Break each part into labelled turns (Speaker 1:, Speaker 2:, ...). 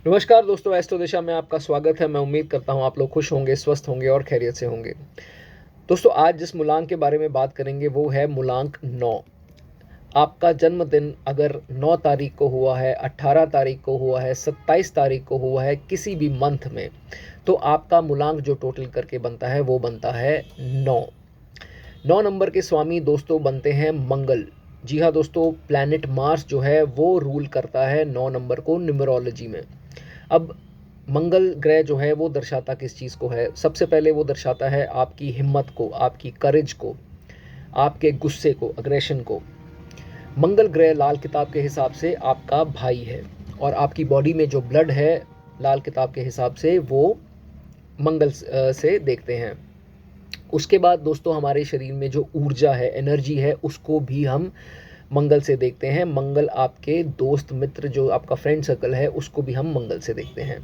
Speaker 1: नमस्कार दोस्तों, एस्ट्रो दिशा में आपका स्वागत है। मैं उम्मीद करता हूँ आप लोग खुश होंगे, स्वस्थ होंगे और खैरियत से होंगे। दोस्तों, आज जिस मूलांक के बारे में बात करेंगे वो है मूलांक 9। आपका जन्मदिन अगर 9 तारीख को हुआ है, 18 तारीख को हुआ है, 27 तारीख को हुआ है, किसी भी मंथ में, तो आपका मूलांक जो टोटल करके बनता है वो बनता है 9। 9 नंबर के स्वामी दोस्तों बनते हैं मंगल। जी हाँ दोस्तों, प्लैनेट मार्स जो है वो रूल करता है 9 नंबर को न्यूमरोलॉजी में। अब मंगल ग्रह जो है वो दर्शाता किस चीज़ को है? सबसे पहले वो दर्शाता है आपकी हिम्मत को, आपकी करेज को, आपके गुस्से को, अग्रेशन को। मंगल ग्रह लाल किताब के हिसाब से आपका भाई है और आपकी बॉडी में जो ब्लड है लाल किताब के हिसाब से वो मंगल से देखते हैं। उसके बाद दोस्तों हमारे शरीर में जो ऊर्जा है, एनर्जी है, उसको भी हम मंगल से देखते हैं। मंगल आपके दोस्त मित्र जो आपका फ्रेंड सर्कल है उसको भी हम मंगल से देखते हैं।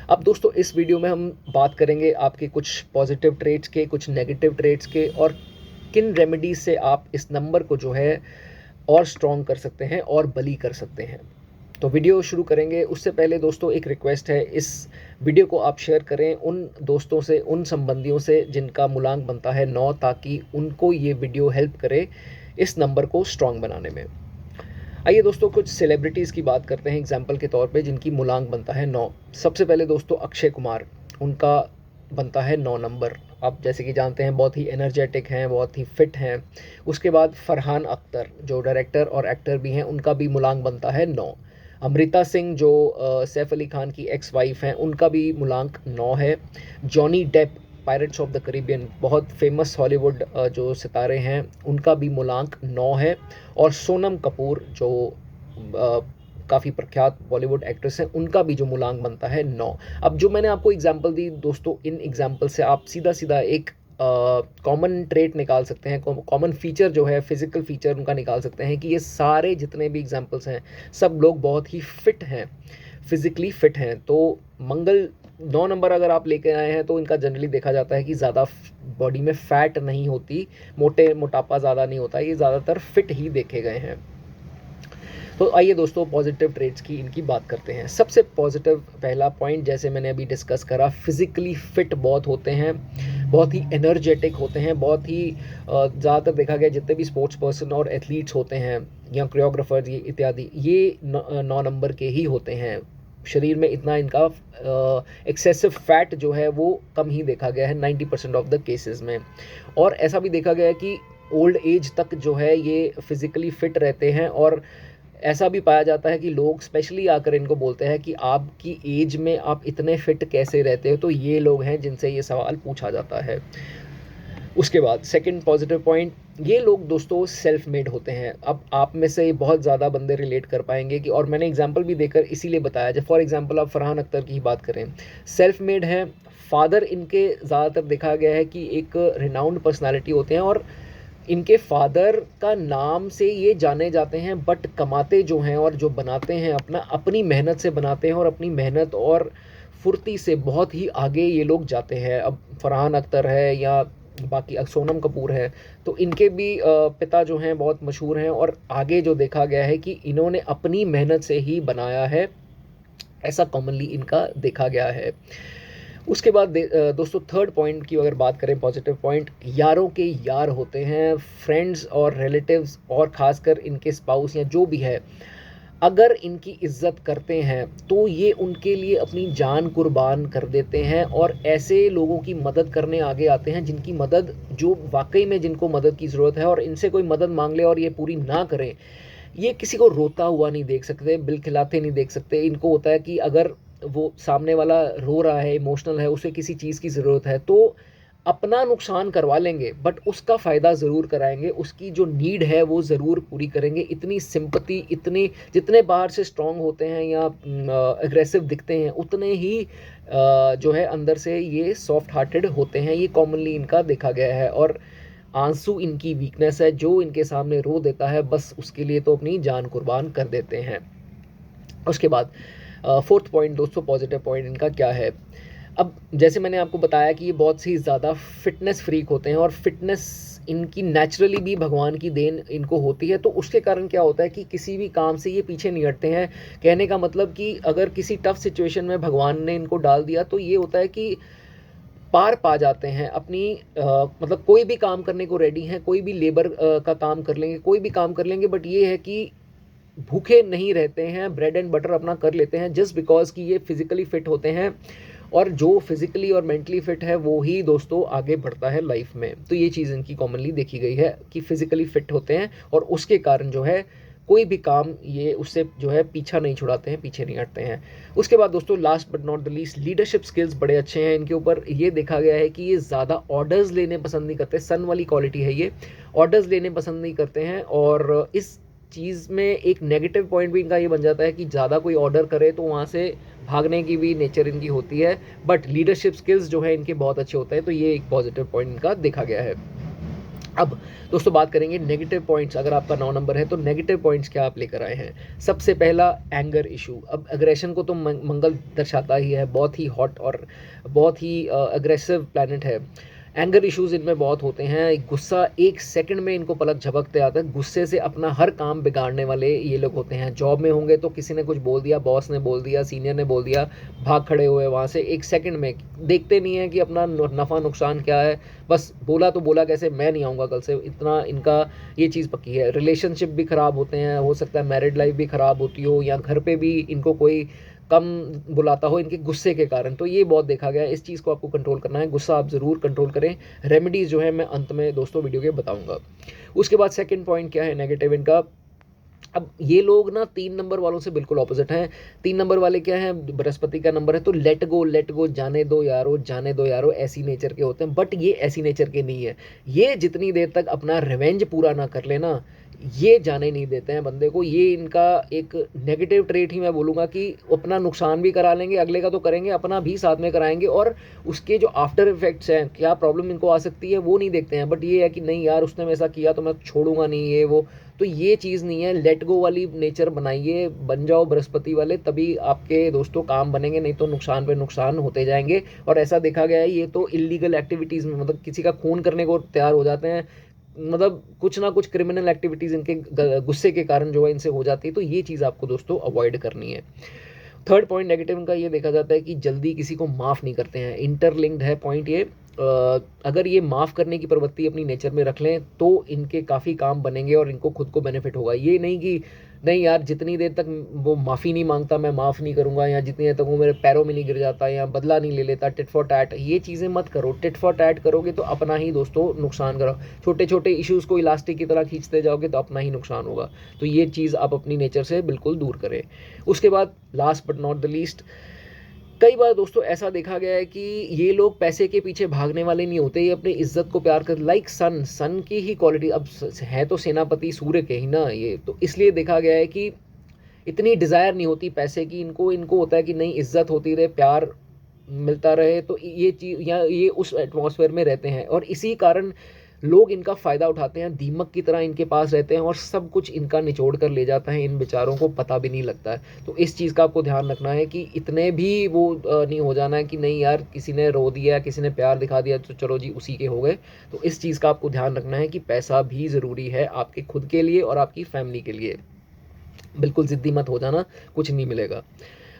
Speaker 1: अब दोस्तों इस वीडियो में हम बात करेंगे आपके कुछ पॉजिटिव ट्रेट्स के, कुछ नेगेटिव ट्रेट्स के और किन रेमेडीज से आप इस नंबर को जो है और स्ट्रॉन्ग कर सकते हैं और बली कर सकते हैं। तो वीडियो शुरू करेंगे उससे पहले दोस्तों एक रिक्वेस्ट है, इस वीडियो को आप शेयर करें उन दोस्तों से, उन संबंधियों से जिनका मूलांक बनता है 9, ताकि उनको ये वीडियो हेल्प करे इस नंबर को स्ट्रॉन्ग बनाने में। आइए दोस्तों कुछ सेलिब्रिटीज़ की बात करते हैं एग्जाम्पल के तौर पे जिनकी मूलांक बनता है 9। सबसे पहले दोस्तों अक्षय कुमार, उनका बनता है 9 नंबर। आप जैसे कि जानते हैं बहुत ही एनर्जेटिक हैं, बहुत ही फिट हैं। उसके बाद फरहान अख्तर जो डायरेक्टर और एक्टर भी हैं, उनका भी मूलांक बनता है 9। अमृता सिंह जो सैफ अली खान की एक्स वाइफ हैं, उनका भी मूलांक 9 है। Johnny Depp Pirates of the Caribbean, बहुत फेमस हॉलीवुड जो सितारे हैं, उनका भी मूलांक 9 है। और सोनम कपूर जो काफ़ी प्रख्यात बॉलीवुड एक्ट्रेस हैं, उनका भी जो मूलांक बनता है 9। अब जो मैंने आपको एग्जांपल दी दोस्तों, इन एग्जांपल से आप सीधा सीधा एक कॉमन ट्रेट निकाल सकते हैं, कॉमन फीचर जो है, फिजिकल फीचर उनका निकाल सकते हैं कि ये सारे जितने भी एग्जांपल्स हैं सब लोग बहुत ही फिट हैं, फिजिकली फिट हैं। तो मंगल 9 नंबर अगर आप लेके आए हैं तो इनका जनरली देखा जाता है कि ज़्यादा बॉडी में फैट नहीं होती, मोटापा ज़्यादा नहीं होता, ये ज़्यादातर फिट ही देखे गए हैं। तो आइए दोस्तों पॉजिटिव ट्रेट्स की इनकी बात करते हैं। सबसे पॉजिटिव पहला पॉइंट, जैसे मैंने अभी डिस्कस करा, फिजिकली फिट बहुत होते हैं, बहुत ही एनर्जेटिक होते हैं, बहुत ही ज़्यादातर देखा गया जितने भी स्पोर्ट्स पर्सन और एथलीट्स होते हैं या कोरियोग्राफर ये इत्यादि, ये 9 नंबर के ही होते हैं। शरीर में इतना इनका एक्सेसिव फैट जो है वो कम ही देखा गया है 90% ऑफ द केसेस में। और ऐसा भी देखा गया है कि ओल्ड एज तक जो है ये फिजिकली फिट रहते हैं। और ऐसा भी पाया जाता है कि लोग स्पेशली आकर इनको बोलते हैं कि आपकी एज में आप इतने फिट कैसे रहते हो, तो ये लोग हैं जिनसे ये सवाल पूछा जाता है। उसके बाद सेकंड पॉजिटिव पॉइंट, ये लोग दोस्तों सेल्फ मेड होते हैं। अब आप में से बहुत ज़्यादा बंदे रिलेट कर पाएंगे कि, और मैंने एग्जांपल भी देकर इसीलिए बताया, जब फॉर एग्जांपल आप फरहान अख्तर की ही बात करें, सेल्फ मेड हैं। फादर इनके ज़्यादातर देखा गया है कि एक रिनाउंड पर्सनालिटी होते हैं और इनके फादर का नाम से ये जाने जाते हैं, बट कमाते जो हैं और जो बनाते हैं अपना, अपनी मेहनत से बनाते हैं और अपनी मेहनत और फुर्ती से बहुत ही आगे ये लोग जाते हैं। अब फरहान अख्तर है या बाकी सोनम कपूर है, तो इनके भी पिता जो हैं बहुत मशहूर हैं और आगे जो देखा गया है कि इन्होंने अपनी मेहनत से ही बनाया है, ऐसा कॉमनली इनका देखा गया है। उसके बाद दोस्तों थर्ड पॉइंट की अगर बात करें, पॉजिटिव पॉइंट, यारों के यार होते हैं, फ्रेंड्स और रिलेटिव्स और ख़ासकर इनके स्पाउस या जो भी है, अगर इनकी इज्जत करते हैं तो ये उनके लिए अपनी जान कुर्बान कर देते हैं और ऐसे लोगों की मदद करने आगे आते हैं जिनकी मदद, जो वाकई में जिनको मदद की ज़रूरत है, और इनसे कोई मदद मांग ले और ये पूरी ना करें, ये किसी को रोता हुआ नहीं देख सकते, बिल खिलाते नहीं देख सकते। इनको होता है कि अगर वो सामने वाला रो रहा है, इमोशनल है, उसे किसी चीज़ की ज़रूरत है, तो अपना नुकसान करवा लेंगे बट उसका फ़ायदा ज़रूर कराएंगे, उसकी जो नीड है वो ज़रूर पूरी करेंगे। इतनी सिंपैथी, इतने जितने बाहर से स्ट्रांग होते हैं या एग्रेसिव दिखते हैं, उतने ही जो है अंदर से ये सॉफ्ट हार्टेड होते हैं। ये कॉमनली इनका देखा गया है। और आंसू इनकी वीकनेस है, जो इनके सामने रो देता है बस उसके लिए तो अपनी जान कुर्बान कर देते हैं। उसके बाद फोर्थ पॉइंट दोस्तों, पॉजिटिव पॉइंट इनका क्या है? अब जैसे मैंने आपको बताया कि ये बहुत सी ज़्यादा फिटनेस फ्रीक होते हैं और फिटनेस इनकी नेचुरली भी भगवान की देन इनको होती है, तो उसके कारण क्या होता है कि किसी भी काम से ये पीछे नहीं हटते हैं। कहने का मतलब कि अगर किसी टफ सिचुएशन में भगवान ने इनको डाल दिया तो ये होता है कि पार पा जाते हैं अपनी मतलब कोई भी काम करने को रेडी हैं, कोई भी लेबर का काम कर लेंगे, कोई भी काम कर लेंगे, बट ये है कि भूखे नहीं रहते हैं, ब्रेड एंड बटर अपना कर लेते हैं जस्ट बिकॉज कि ये फिजिकली फिट होते हैं। और जो फिजिकली और मेंटली फिट है वो ही दोस्तों आगे बढ़ता है लाइफ में। तो ये चीज़ इनकी कॉमनली देखी गई है कि फिजिकली फिट होते हैं और उसके कारण जो है कोई भी काम ये उससे जो है पीछा नहीं छुड़ाते हैं, पीछे नहीं हटते हैं। उसके बाद दोस्तों last but not the least, leadership skills बड़े अच्छे हैं इनके ऊपर। ये देखा गया है कि ये ज़्यादा ऑर्डर्स लेने पसंद नहीं करते, सन वाली क्वालिटी है ये, ऑर्डर्स लेने पसंद नहीं करते हैं। और इस चीज़ में एक नेगेटिव पॉइंट भी इनका ये बन जाता है कि ज़्यादा कोई ऑर्डर करे तो वहाँ से भागने की भी नेचर इनकी होती है, बट लीडरशिप स्किल्स जो है इनके बहुत अच्छे होते हैं। तो ये एक पॉजिटिव पॉइंट इनका देखा गया है। अब दोस्तों बात करेंगे नेगेटिव पॉइंट्स। अगर आपका 9 नंबर है तो नेगेटिव पॉइंट्स क्या आप लेकर आए हैं। सबसे पहला एंगर इशू। अब एग्रेशन को तो मंगल दर्शाता ही है, बहुत ही हॉट और बहुत ही अग्रेसिव प्लैनेट है। एंगर इश्यूज़ इनमें बहुत होते हैं, गुस्सा एक सेकंड में इनको पलक झपकते आता है, गुस्से से अपना हर काम बिगाड़ने वाले ये लोग होते हैं। जॉब में होंगे तो किसी ने कुछ बोल दिया, बॉस ने बोल दिया, सीनियर ने बोल दिया, भाग खड़े हुए वहाँ से एक सेकंड में, देखते नहीं है कि अपना नफ़ा नुकसान क्या है, बस बोला तो बोला कैसे, मैं नहीं आऊँगा कल से, इतना इनका ये चीज़ पक्की है। रिलेशनशिप भी ख़राब होते हैं, हो सकता है मैरिड लाइफ भी ख़राब होती हो, या घर पे भी इनको कोई कम बुलाता हो इनके गुस्से के कारण। तो ये बहुत देखा गया है, इस चीज़ को आपको कंट्रोल करना है, गुस्सा आप ज़रूर कंट्रोल करें। रेमेडीज़ जो है मैं अंत में दोस्तों वीडियो के बताऊंगा। उसके बाद सेकंड पॉइंट क्या है नेगेटिव इनका। अब ये लोग ना 3 नंबर वालों से बिल्कुल ऑपोजिट हैं। 3 नंबर वाले क्या हैं, बृहस्पति का नंबर है तो लेट गो, जाने दो यारो, जाने दो यारो, ऐसी नेचर के होते हैं। बट ये ऐसी नेचर के नहीं है। ये जितनी देर तक अपना रिवेंज पूरा ना कर लेना, ये जाने नहीं देते हैं बंदे को। ये इनका एक नेगेटिव ट्रेट ही मैं बोलूँगा कि अपना नुकसान भी करा लेंगे, अगले का तो करेंगे, अपना भी साथ में कराएंगे, और उसके जो आफ्टर इफेक्ट्स हैं, क्या प्रॉब्लम इनको आ सकती है, वो नहीं देखते हैं। बट ये है कि नहीं यार उसने ऐसा किया तो मैं छोड़ूंगा नहीं, ये वो। तो ये चीज़ नहीं है, लेट गो वाली नेचर बनाइए, बन जाओ बृहस्पति वाले, तभी आपके दोस्तों काम बनेंगे, नहीं तो नुकसान पे नुकसान होते जाएंगे। और ऐसा देखा गया है ये तो इलीगल एक्टिविटीज़ में, मतलब किसी का खून करने को तैयार हो जाते हैं, मतलब कुछ ना कुछ क्रिमिनल एक्टिविटीज़ इनके गुस्से के कारण जो है इनसे हो जाती है। तो ये चीज़ आपको दोस्तों अवॉइड करनी है। थर्ड पॉइंट नेगेटिव इनका ये देखा जाता है कि जल्दी किसी को माफ़ नहीं करते हैं। इंटरलिंक्ड है पॉइंट ये। अगर ये माफ़ करने की प्रवृत्ति अपनी नेचर में रख लें तो इनके काफ़ी काम बनेंगे और इनको खुद को बेनिफिट होगा। ये नहीं कि नहीं यार जितनी देर तक वो माफ़ी नहीं मांगता मैं माफ़ नहीं करूँगा, या जितनी देर तक वो मेरे पैरों में नहीं गिर जाता, या बदला नहीं ले लेता, टिट फॉर टैट, ये चीज़ें मत करो। टिट फॉर टैट करोगे तो अपना ही दोस्तों नुकसान करो। छोटे छोटे इश्यूज़ को इलास्टिक की तरह खींचते जाओगे तो अपना ही नुकसान होगा। तो ये चीज़ आप अपनी नेचर से बिल्कुल दूर करें। उसके बाद last but not the least, कई बार दोस्तों ऐसा देखा गया है कि ये लोग पैसे के पीछे भागने वाले नहीं होते, ये अपनी इज्जत को प्यार कर, लाइक सन की ही क्वालिटी। अब है तो सेनापति सूर्य के ही ना ये, तो इसलिए देखा गया है कि इतनी डिज़ायर नहीं होती पैसे की इनको। इनको होता है कि नहीं इज्जत होती रहे, प्यार मिलता रहे, तो ये चीज़ या ये उस एटमॉस्फेयर में रहते हैं, और इसी कारण लोग इनका फ़ायदा उठाते हैं, दीमक की तरह इनके पास रहते हैं और सब कुछ इनका निचोड़ कर ले जाता है, इन बेचारों को पता भी नहीं लगता है। तो इस चीज़ का आपको ध्यान रखना है कि इतने भी वो नहीं हो जाना है कि नहीं यार किसी ने रो दिया, किसी ने प्यार दिखा दिया तो चलो जी उसी के हो गए। तो इस चीज़ का आपको ध्यान रखना है कि पैसा भी ज़रूरी है आपके खुद के लिए और आपकी फैमिली के लिए। बिल्कुल ज़िद्दी मत हो जाना, कुछ नहीं मिलेगा।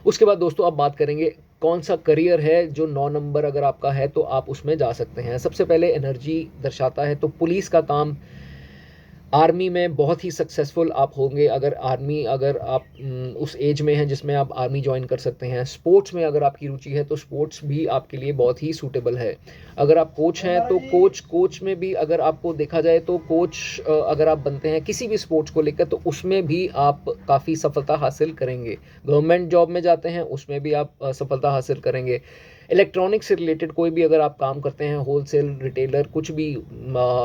Speaker 1: उसके बाद दोस्तों अब बात करेंगे कौन सा करियर है जो 9 नंबर अगर आपका है तो आप उसमें जा सकते हैं। सबसे पहले एनर्जी दर्शाता है तो पुलिस का काम, आर्मी में बहुत ही सक्सेसफुल आप होंगे अगर अगर आप उस एज में हैं जिसमें आप आर्मी ज्वाइन कर सकते हैं। स्पोर्ट्स में अगर आपकी रुचि है तो स्पोर्ट्स भी आपके लिए बहुत ही सूटेबल है। अगर आप कोच हैं तो कोच में भी अगर आपको देखा जाए तो कोच अगर आप बनते हैं किसी भी स्पोर्ट्स को लेकर तो उसमें भी आप काफ़ी सफलता हासिल करेंगे। गवर्नमेंट जॉब में जाते हैं उसमें भी आप सफलता हासिल करेंगे। इलेक्ट्रॉनिक्स से रिलेटेड कोई भी अगर आप काम करते हैं, होलसेल रिटेलर, कुछ भी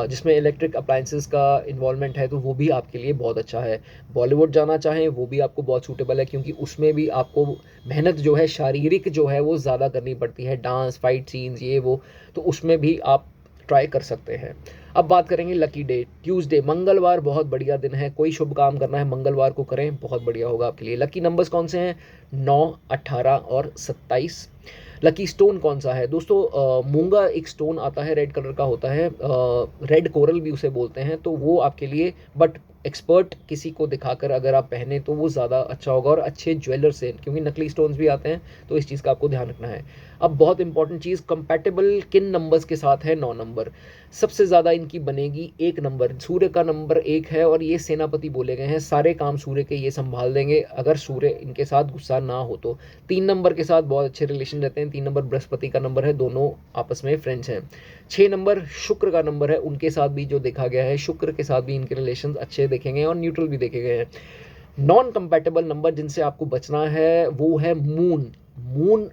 Speaker 1: जिसमें इलेक्ट्रिक अप्लाइंसेस का इन्वॉल्वमेंट है तो वो भी आपके लिए बहुत अच्छा है। बॉलीवुड जाना चाहें वो भी आपको बहुत सूटेबल है क्योंकि उसमें भी आपको मेहनत जो है शारीरिक जो है वो ज़्यादा करनी पड़ती है, डांस फाइट सीन्स ये वो, तो उसमें भी आप ट्राई कर सकते हैं। अब बात करेंगे लकी डे। ट्यूसडे, मंगलवार बहुत बढ़िया दिन है, कोई शुभ काम करना है मंगलवार को करें, बहुत बढ़िया होगा आपके लिए। लकी नंबर्स कौन से हैं? 9, 18 और 27। लकी स्टोन कौन सा है दोस्तों? मूंगा एक स्टोन आता है, रेड कलर का होता है, रेड कोरल भी उसे बोलते हैं, तो वो आपके लिए, बट एक्सपर्ट किसी को दिखाकर अगर आप पहने तो वो ज़्यादा अच्छा होगा, और अच्छे ज्वेलर से, क्योंकि नकली स्टोन्स भी आते हैं, तो इस चीज़ का आपको ध्यान रखना है। अब बहुत इंपॉर्टेंट चीज़, कंपैटिबल किन नंबर्स के साथ है? 9 नंबर सबसे ज़्यादा इनकी बनेगी। 1 नंबर, सूर्य का नंबर 1 है और ये सेनापति बोले गए हैं, सारे काम सूर्य के ये संभाल देंगे अगर सूर्य इनके साथ गुस्सा ना हो तो। 3 नंबर के साथ बहुत अच्छे रिलेशन रहते हैं, 3 नंबर बृहस्पति का नंबर है, दोनों आपस में फ्रेंड्स हैं। 6 नंबर शुक्र का नंबर है, उनके साथ भी जो देखा गया है, शुक्र के साथ भी इनके रिलेशन अच्छे देखेंगे और न्यूट्रल भी देखे गए हैं। नॉन कंपैटिबल नंबर जिनसे आपको बचना है वो है मून। मून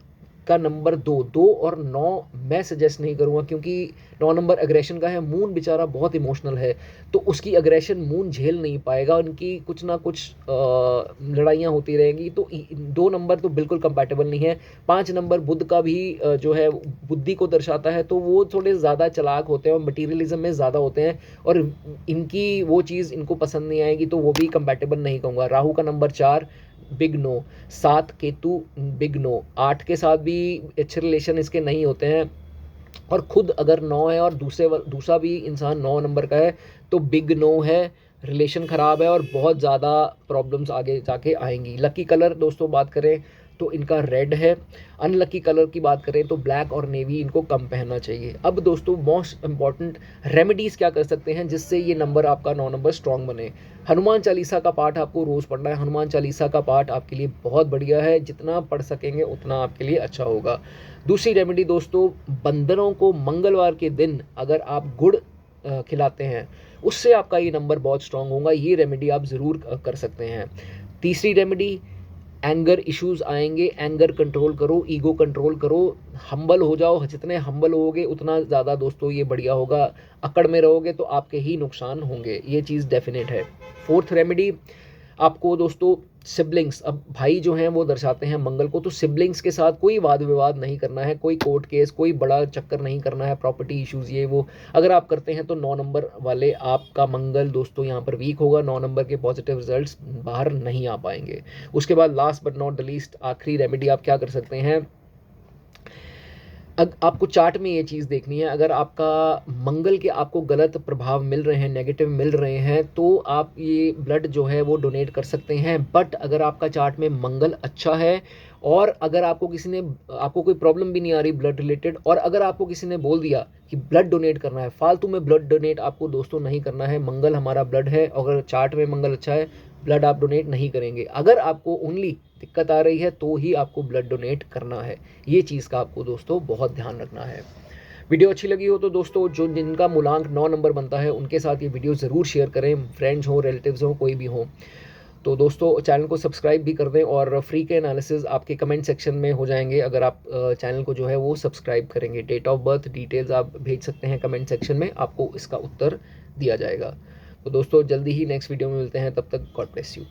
Speaker 1: का नंबर 2, 2 और 9 मैं सजेस्ट नहीं करूँगा, क्योंकि 9 नंबर एग्रेशन का है। मून बेचारा बहुत इमोशनल है, तो उसकी एग्रेशन मून झेल नहीं पाएगा, उनकी कुछ ना कुछ लड़ाइयाँ होती रहेंगी, तो 2 नंबर तो बिल्कुल कंपैटिबल नहीं है। 5 नंबर बुध का भी जो है बुद्धि को दर्शाता है, तो वो थोड़े ज़्यादा चालाक होते हैं और मटीरियलिज्म में ज़्यादा होते हैं, और इनकी वो चीज़ इनको पसंद नहीं आएगी, तो वो भी कंपैटिबल नहीं कहूँगा। राहु का number 4, big no. 7 Ketu, big no. 8 के साथ भी अच्छे रिलेशन इसके नहीं होते हैं, और खुद अगर 9 है और दूसरा भी इंसान 9 नंबर का है तो बिग नो है, रिलेशन ख़राब है और बहुत ज़्यादा प्रॉब्लम्स आगे जाके आएंगी। लकी कलर दोस्तों बात करें तो इनका रेड है। अनलकी कलर की बात करें तो ब्लैक और नेवी इनको कम पहनना चाहिए। अब दोस्तों मोस्ट इंपॉर्टेंट रेमेडीज़ क्या कर सकते हैं जिससे ये नंबर आपका 9 नंबर स्ट्रॉन्ग बने? हनुमान चालीसा का पाठ आपको रोज़ पढ़ना है। हनुमान चालीसा का पाठ आपके लिए बहुत बढ़िया है, जितना पढ़ सकेंगे उतना आपके लिए अच्छा होगा। दूसरी रेमेडी दोस्तों, बंदरों को मंगलवार के दिन अगर आप गुड़ खिलाते हैं, उससे आपका ये नंबर बहुत स्ट्रांग होगा। ये रेमेडी आप ज़रूर कर सकते हैं। तीसरी रेमेडी, एंगर इश्यूज आएंगे, एंगर कंट्रोल करो, ईगो कंट्रोल करो, हम्बल हो जाओ। जितने हम्बल होगे उतना ज़्यादा दोस्तों ये बढ़िया होगा। अकड़ में रहोगे तो आपके ही नुकसान होंगे, ये चीज़ डेफिनेट है। फोर्थ रेमेडी आपको दोस्तों, सिबलिंग्स, अब भाई जो हैं वो दर्शाते हैं मंगल को, तो सिबलिंग्स के साथ कोई वाद विवाद नहीं करना है, कोई कोर्ट केस, कोई बड़ा चक्कर नहीं करना है, प्रॉपर्टी इश्यूज़ ये वो अगर आप करते हैं तो 9 नंबर वाले आपका मंगल दोस्तों यहाँ पर वीक होगा, 9 नंबर के पॉजिटिव रिजल्ट्स बाहर नहीं आ पाएंगे। उसके बाद last but not the least, आखिरी रेमेडी आप क्या कर सकते हैं? आपको चार्ट में ये चीज़ देखनी है, अगर आपका मंगल के आपको गलत प्रभाव मिल रहे हैं, नेगेटिव मिल रहे हैं, तो आप ये ब्लड जो है वो डोनेट कर सकते हैं। बट अगर आपका चार्ट में मंगल अच्छा है और अगर आपको कोई प्रॉब्लम भी नहीं आ रही ब्लड रिलेटेड, और अगर आपको किसी ने बोल दिया कि ब्लड डोनेट करना है, फालतू में ब्लड डोनेट आपको दोस्तों नहीं करना है। मंगल हमारा ब्लड है, अगर चार्ट में मंगल अच्छा है, ब्लड आप डोनेट नहीं करेंगे। अगर आपको ओनली दिक्कत आ रही है तो ही आपको ब्लड डोनेट करना है। ये चीज़ का आपको दोस्तों बहुत ध्यान रखना है। वीडियो अच्छी लगी हो तो दोस्तों, जिनका मूलांक 9 नंबर बनता है उनके साथ ये वीडियो ज़रूर शेयर करें, फ्रेंड्स हो, रिलेटिव्स हो, कोई भी हो। तो दोस्तों चैनल को सब्सक्राइब भी कर दें, और फ्री के एनालिसिस आपके कमेंट सेक्शन में हो जाएंगे अगर आप चैनल को जो है वो सब्सक्राइब करेंगे। डेट ऑफ बर्थ डिटेल्स आप भेज सकते हैं कमेंट सेक्शन में, आपको इसका उत्तर दिया जाएगा। तो दोस्तों जल्दी ही नेक्स्ट वीडियो में मिलते हैं, तब तक गॉड ब्लेस यू।